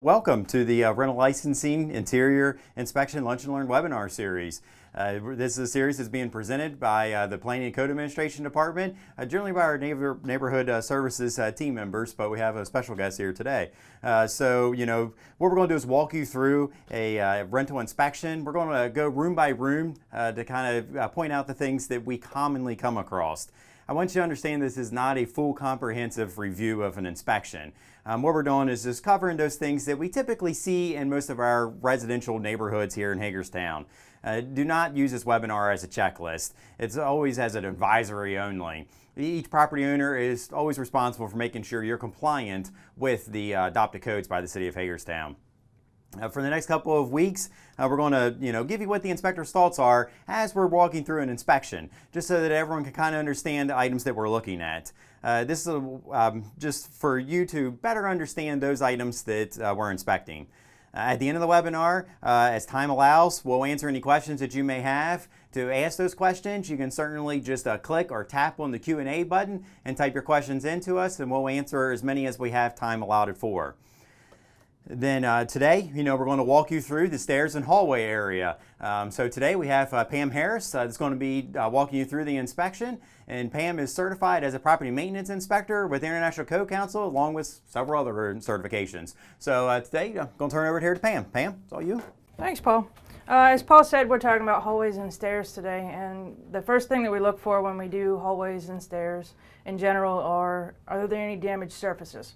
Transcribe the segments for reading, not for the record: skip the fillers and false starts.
Welcome to the Rental Licensing Interior Inspection Lunch and Learn webinar series. This is a series that's being presented by the Planning and Code Administration Department, generally by our neighborhood services team members, but we have a special guest here today. What we're going to do is walk you through a rental inspection. We're going to go room by room to kind of point out the things that we commonly come across. I want you to understand this is not a full comprehensive review of an inspection. What we're doing is just covering those things that we typically see in most of our residential neighborhoods here in Hagerstown. Do not use this webinar as a checklist. It's always as an advisory only. Each property owner is always responsible for making sure you're compliant with the adopted codes by the City of Hagerstown. For the next couple of weeks, we're going to give you what the inspector's thoughts are as we're walking through an inspection, just so that everyone can kind of understand the items that we're looking at. This is just for you to better understand those items that we're inspecting. At the end of the webinar, as time allows, we'll answer any questions that you may have. To ask those questions, you can certainly just click or tap on the Q&A button and type your questions into us, and we'll answer as many as we have time allotted for. Then today, we're going to walk you through the stairs and hallway area. So today we have Pam Harris that's going to be walking you through the inspection. And Pam is certified as a property maintenance inspector with the International Code Council, along with several other certifications. So today, I'm going to turn it over here to Pam. Pam, it's all you. Thanks, Paul. As Paul said, we're talking about hallways and stairs today. And the first thing that we look for when we do hallways and stairs in general are there any damaged surfaces?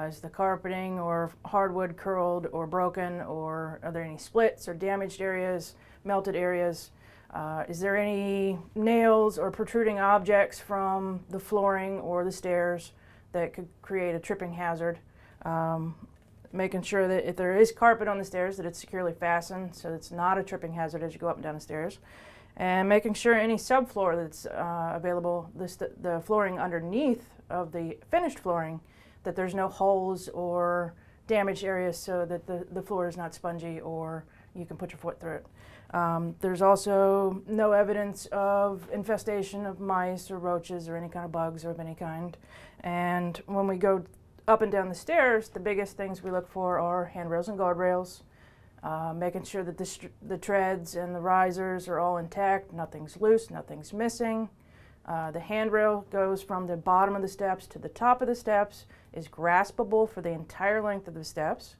Is the carpeting or hardwood curled or broken, or are there any splits or damaged areas, melted areas? Is there any nails or protruding objects from the flooring or the stairs that could create a tripping hazard? Making sure that if there is carpet on the stairs, that it's securely fastened so it's not a tripping hazard as you go up and down the stairs. And making sure any subfloor that's available, the flooring underneath of the finished flooring, that there's no holes or damaged areas so that the floor is not spongy or you can put your foot through it. There's also no evidence of infestation of mice or roaches or any kind of bugs of any kind. And when we go up and down the stairs, the biggest things we look for are handrails and guardrails, making sure that the treads and the risers are all intact, nothing's loose, nothing's missing. The handrail goes from the bottom of the steps to the top of the steps, is graspable for the entire length of the steps,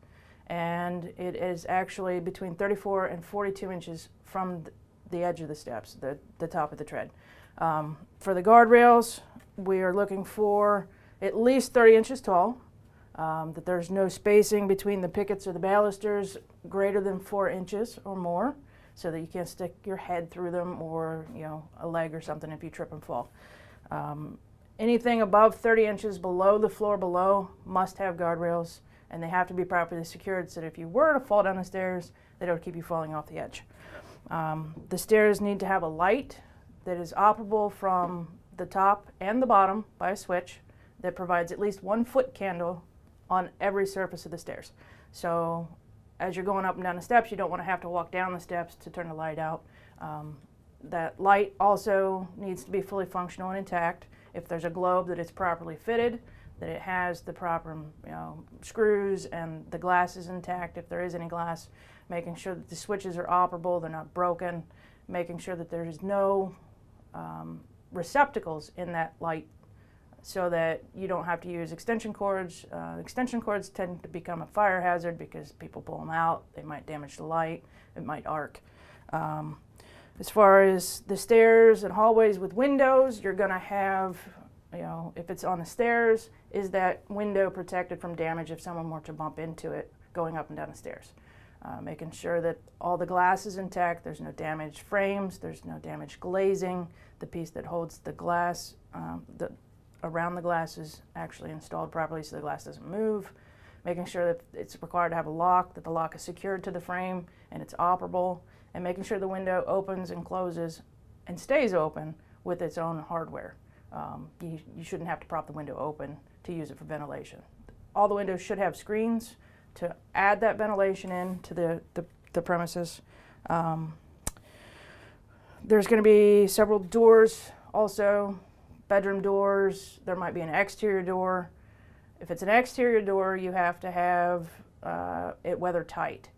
and it is actually between 34 and 42 inches from the edge of the steps, the top of the tread. For the guardrails, we are looking for at least 30 inches tall, that there's no spacing between the pickets or the balusters greater than 4 inches or more, so that you can't stick your head through them or a leg or something if you trip and fall. Anything above 30 inches below the floor below must have guardrails, and they have to be properly secured so that if you were to fall down the stairs, they don't keep you falling off the edge. The stairs need to have a light that is operable from the top and the bottom by a switch that provides at least 1 foot candle on every surface of the stairs. So as you're going up and down the steps, you don't want to have to walk down the steps to turn the light out. That light also needs to be fully functional and intact. If there's a globe, that it's properly fitted, that it has the proper screws and the glass is intact if there is any glass, making sure that the switches are operable, they're not broken, making sure that there's no receptacles in that light so that you don't have to use extension cords. Extension cords tend to become a fire hazard because people pull them out, they might damage the light, it might arc. As far as the stairs and hallways with windows, you're going to have, if it's on the stairs, is that window protected from damage if someone were to bump into it going up and down the stairs? Making sure that all the glass is intact, there's no damaged frames, there's no damaged glazing, the piece that holds the glass, around the glass is actually installed properly so the glass doesn't move. Making sure that it's required to have a lock, that the lock is secured to the frame and it's operable, and making sure the window opens and closes and stays open with its own hardware. You shouldn't have to prop the window open to use it for ventilation. All the windows should have screens to add that ventilation in to the premises. There's going to be several doors also, bedroom doors. There might be an exterior door. If it's an exterior door, you have to have it weather tight.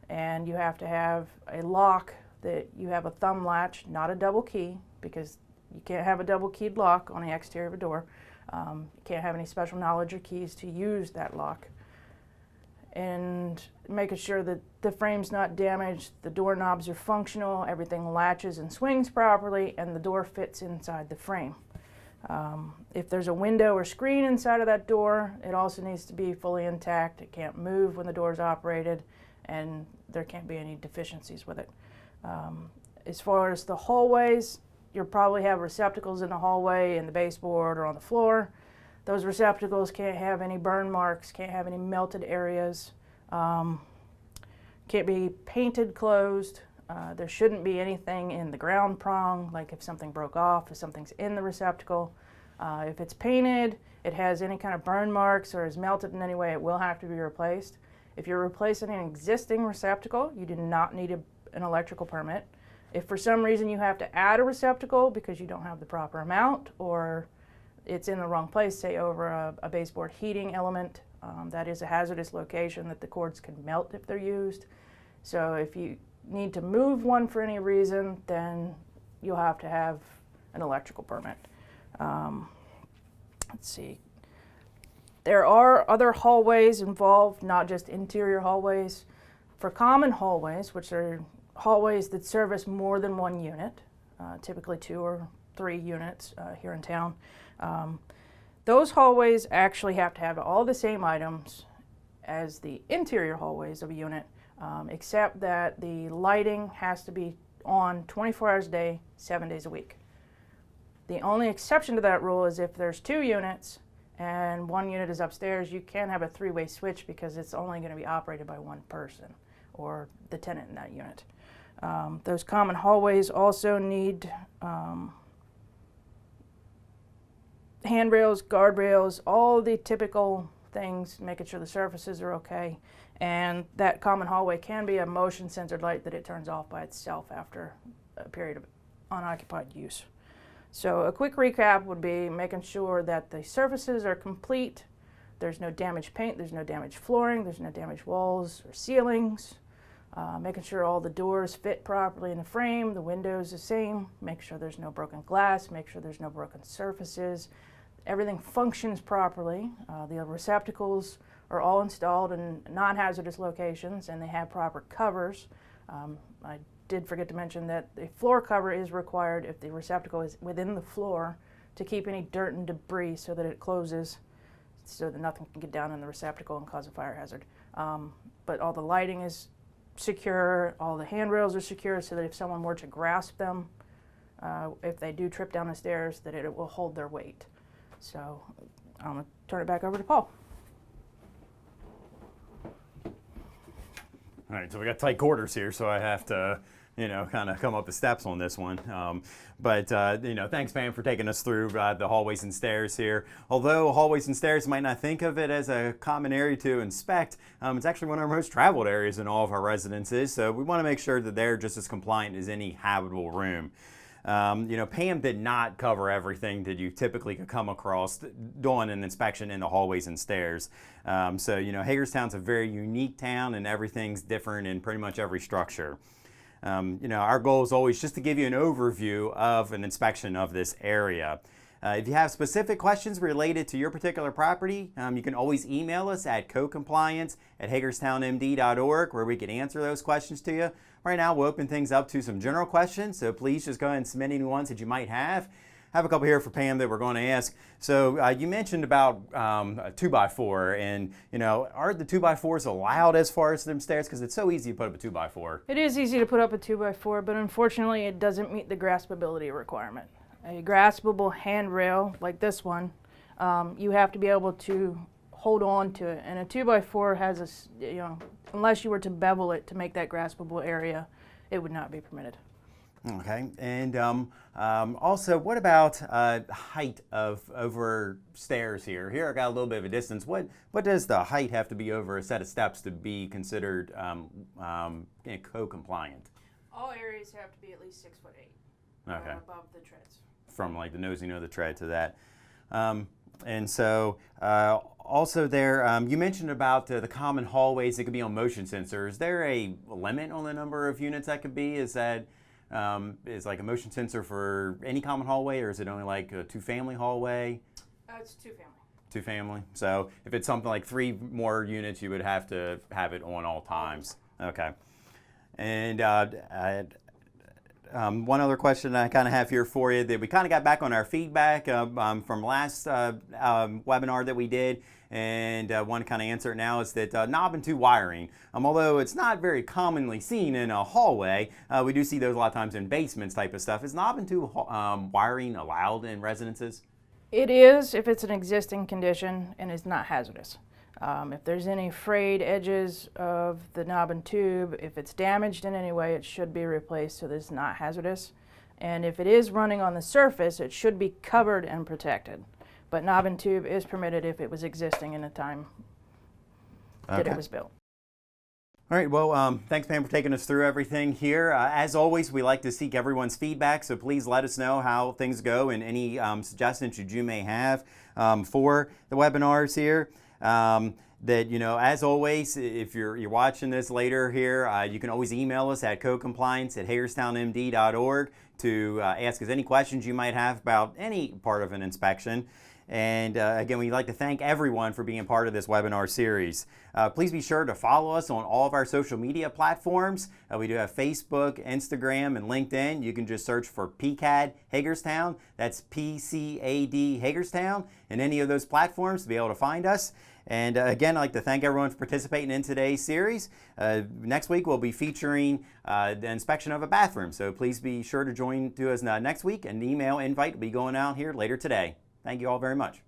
And you have to have a lock that you have a thumb latch, not a double key, because you can't have a double keyed lock on the exterior of a door. You can't have any special knowledge or keys to use that lock. And making sure that the frame's not damaged, the doorknobs are functional, everything latches and swings properly, and the door fits inside the frame. If there's a window or screen inside of that door, it also needs to be fully intact. It can't move when the door is operated, and there can't be any deficiencies with it. As far as the hallways, you'll probably have receptacles in the hallway, in the baseboard, or on the floor. Those receptacles can't have any burn marks, can't have any melted areas, can't be painted closed. There shouldn't be anything in the ground prong, like if something broke off, if something's in the receptacle. If it's painted, it has any kind of burn marks or is melted in any way, it will have to be replaced. If you're replacing an existing receptacle, you do not need an electrical permit. If for some reason you have to add a receptacle because you don't have the proper amount, or it's in the wrong place, say over a baseboard heating element, that is a hazardous location that the cords can melt if they're used. So if you need to move one for any reason, then you'll have to have an electrical permit. Let's see. There are other hallways involved, not just interior hallways. For common hallways, which are hallways that service more than one unit, typically 2 or 3 units here in town, those hallways actually have to have all the same items as the interior hallways of a unit, except that the lighting has to be on 24 hours a day, 7 days a week. The only exception to that rule is if there's 2 units and one unit is upstairs, you can't have a 3-way switch because it's only going to be operated by one person or the tenant in that unit. Those common hallways also need handrails, guardrails, all the typical things, making sure the surfaces are okay. And that common hallway can be a motion censored light that it turns off by itself after a period of unoccupied use. So a quick recap would be making sure that the surfaces are complete, there's no damaged paint, there's no damaged flooring, there's no damaged walls or ceilings, making sure all the doors fit properly in the frame, the windows the same, make sure there's no broken glass, make sure there's no broken surfaces, everything functions properly, the receptacles are all installed in non-hazardous locations and they have proper covers. I did forget to mention that the floor cover is required if the receptacle is within the floor to keep any dirt and debris so that it closes so that nothing can get down in the receptacle and cause a fire hazard. But all the lighting is secure, all the handrails are secure so that if someone were to grasp them, if they do trip down the stairs, that it will hold their weight. So I'm going to turn it back over to Paul. All right, so we got tight quarters here, so I have to, kind of come up the steps on this one. Thanks, Pam, for taking us through the hallways and stairs here. Although hallways and stairs might not think of it as a common area to inspect, it's actually one of our most traveled areas in all of our residences, so we want to make sure that they're just as compliant as any habitable room. Pam did not cover everything that you typically could come across doing an inspection in the hallways and stairs. Hagerstown's a very unique town and everything's different in pretty much every structure. Our goal is always just to give you an overview of an inspection of this area. If you have specific questions related to your particular property, you can always email us at codecompliance@hagerstownmd.org where we can answer those questions to you. Right now, we'll open things up to some general questions, so please just go ahead and submit any ones that you might have. I have a couple here for Pam that we're going to ask. So you mentioned about a 2x4, and are the 2x4s allowed as far as them stairs? Because it's so easy to put up a 2x4. It is easy to put up a 2x4, but unfortunately it doesn't meet the graspability requirement. A graspable handrail like this one, you have to be able to hold on to it, and a 2x4 has unless you were to bevel it to make that graspable area, it would not be permitted. Okay, and also, what about height over stairs here? Here I got a little bit of a distance. What does the height have to be over a set of steps to be considered code compliant? All areas have to be at least 6'8". Okay. Above the treads. From like the nosing of the tread to that. And so also there, you mentioned about the common hallways that could be on motion sensor. Is there a limit on the number of units that could be? Is that is like a motion sensor for any common hallway, or is it only like a two-family hallway? It's two-family. Two-family. So if it's something like 3 more units, you would have to have it on all times. Okay. And one other question I kind of have here for you that we kind of got back on our feedback from last webinar that we did, and want to kind of answer it now, is that knob and tube wiring. Although it's not very commonly seen in a hallway, we do see those a lot of times in basements type of stuff. Is knob and tube wiring allowed in residences? It is if it's an existing condition and is not hazardous. If there's any frayed edges of the knob and tube, if it's damaged in any way, it should be replaced so that it's not hazardous. And if it is running on the surface, it should be covered and protected. But knob and tube is permitted if it was existing in the time that it was built. All right, well, thanks, Pam, for taking us through everything here. As always, we like to seek everyone's feedback, so please let us know how things go and any suggestions that you may have for the webinars here. That, you know, as always, if you're watching this later here, you can always email us at codecompliance@hagerstownmd.org to ask us any questions you might have about any part of an inspection. And again, we'd like to thank everyone for being part of this webinar series. Please be sure to follow us on all of our social media platforms. We do have Facebook, Instagram, and LinkedIn. You can just search for PCAD Hagerstown. That's PCAD Hagerstown, and any of those platforms to be able to find us. And again, I'd like to thank everyone for participating in today's series. Next week, we'll be featuring the inspection of a bathroom. So please be sure to join us next week. An email invite will be going out here later today. Thank you all very much.